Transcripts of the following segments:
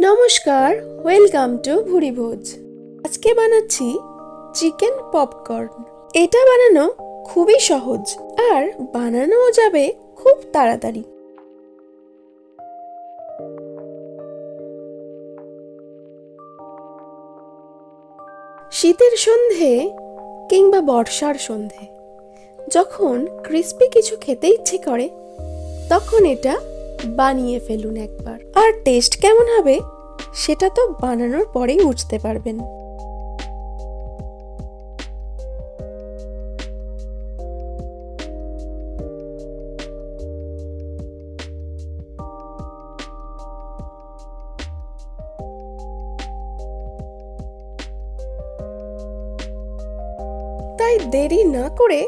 নমস্কার, welcome to ভুরি ভোজ। আজকে বানাচ্ছি চিকেন পপকর্ন। এটা বানানো খুবই সহজ আর বানানোও যাবে খুব তাড়াতাড়ি। শীতের সন্ধে কিংবা বর্ষার সন্ধে যখন ক্রিস্পি কিছু খেতে ইচ্ছে করে তখন এটা বানিয়ে ফেলুন একবার। আর টেস্ট কেমন হবে সেটা তো বানানোর পরেই বুঝতে পারবেন। তাই দেরি না করে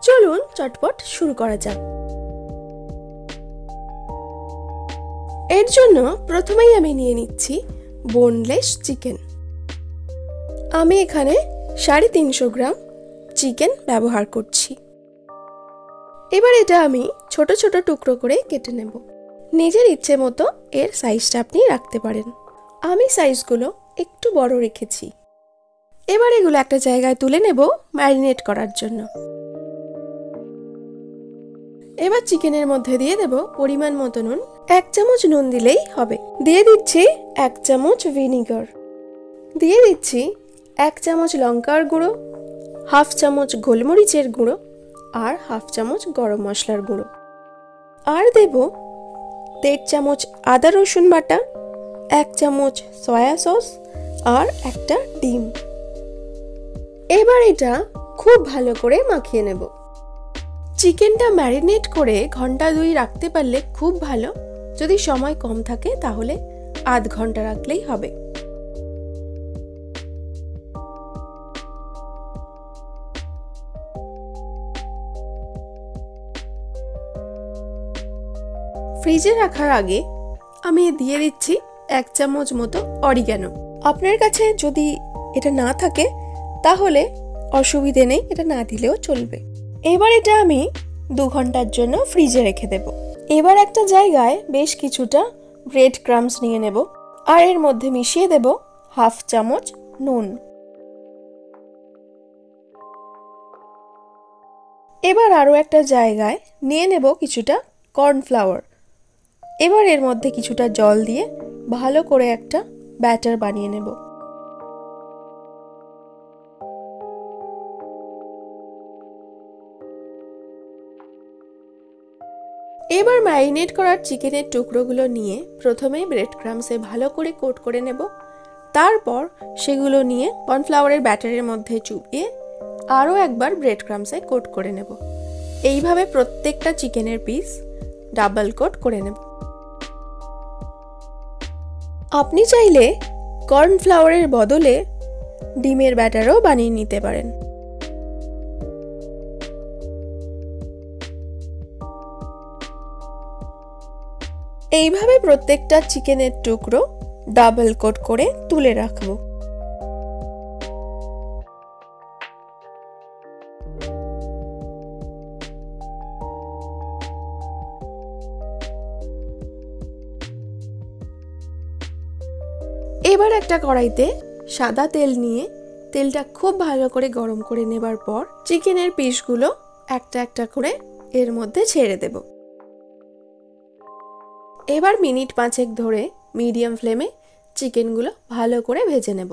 চলুন চটপট শুরু করা যাক। এর জন্য প্রথমেই আমি নিয়ে নিচ্ছি বোনলেস চিকেন। আমি এখানে 350 গ্রাম চিকেন ব্যবহার করছি। এবার এটা আমি ছোট ছোট টুকরো করে কেটে নেব। নিজের ইচ্ছে মতো এর সাইজটা আপনি রাখতে পারেন। আমি সাইজগুলো একটু বড় রেখেছি। এবার এগুলো একটা জায়গায় তুলে নেব ম্যারিনেট করার জন্য। এবার চিকেনের মধ্যে দিয়ে দেব পরিমাণ মতো নুন। 1 চামচ নুন দিলেই হবে। দিয়ে দিচ্ছি 1 চামচ ভিনিগার। দিয়ে দিচ্ছি 1 চামচ লঙ্কার গুঁড়ো, 1/2 চামচ গোলমরিচের গুঁড়ো আর 1/2 চামচ গরম মশলার গুঁড়ো। আর দেব 1.5 চামচ আদা রসুন বাটা, 1 চামচ সয়া সস আর একটা ডিম। এবার এটা খুব ভালো করে মাখিয়ে নেব। চিকেনটা ম্যারিনেট করে ঘন্টা 2 রাখতে পারলে খুব ভালো। যদি সময় কম থাকে তাহলে আধ ঘন্টা রাখলেই হবে। ফ্রিজে রাখার আগে আমি দিয়ে দিচ্ছি 1 চামচ মতো অরিগ্যানো। আপনার কাছে যদি এটা না থাকে তাহলে অসুবিধে নেই, এটা না দিলেও চলবে। এবার এটা আমি 2 ঘন্টার জন্য ফ্রিজে রেখে দেব। এবার একটা জায়গায় বেশ কিছুটা ব্রেড ক্রাম্বস নিয়ে নেব আর এর মধ্যে মিশিয়ে দেব 1/2 চামচ নুন। এবার আরও একটা জায়গায় নিয়ে নেব কিছুটা কর্নফ্লাওয়ার। এবার এর মধ্যে কিছুটা জল দিয়ে ভালো করে একটা ব্যাটার বানিয়ে নেব। এবার ম্যারিনেট করার চিকেনের টুকরোগুলো নিয়ে প্রথমেই ব্রেড ক্রাম্বসে ভালো করে কোট করে নেব। তারপর সেগুলো নিয়ে কর্নফ্লাওয়ারের ব্যাটারের মধ্যে চুবিয়ে আরও একবার ব্রেড ক্রাম্বসে কোট করে নেব। এইভাবে প্রত্যেকটা চিকেনের পিস ডাবল কোট করে নেব। আপনি চাইলে কর্নফ্লাওয়ারের বদলে ডিমের ব্যাটারও বানিয়ে নিতে পারেন। এইভাবে প্রত্যেকটা চিকেনের টুকরো ডাবল কোট করে তুলে রাখবো। এবার একটা কড়াইতে সাদা তেল নিয়ে তেলটা খুব ভালো করে গরম করে নেবার পর চিকেনের পিসগুলো একটা একটা করে এর মধ্যে ছেড়ে দেব। এবার মিনিট 5 ধরে মিডিয়াম ফ্লেমে চিকেনগুলো ভালো করে ভেজে নেব।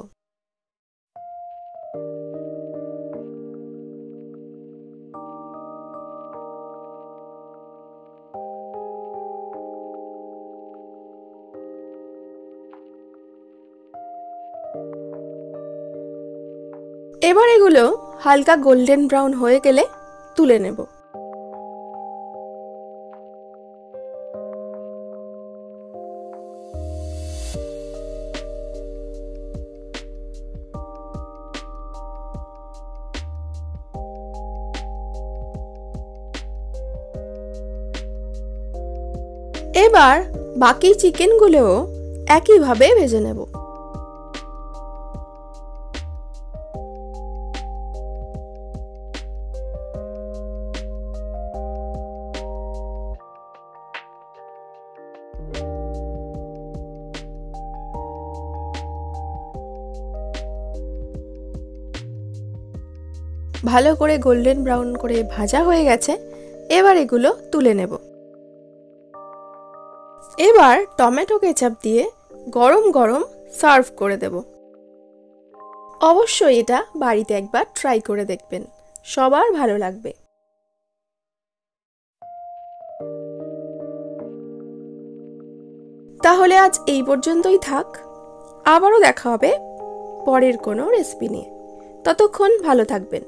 এবার এগুলো হালকা গোল্ডেন ব্রাউন হয়ে গেলে তুলে নেব। এবার বাকি চিকেনগুলোও একইভাবে ভেজে নেব। ভালো করে গোল্ডেন ব্রাউন করে ভাজা হয়ে গেছে। এবার এগুলো তুলে নেব। এবার টমেটো কেচাপ দিয়ে গরম গরম সার্ভ করে দেব। অবশ্যই এটা বাড়িতে একবার ট্রাই করে দেখবেন, সবার ভালো লাগবে। তাহলে আজ এই পর্যন্তই থাক, আবারও দেখা হবে পরের কোনো রেসিপি নিয়ে। ততক্ষণ ভালো থাকবেন।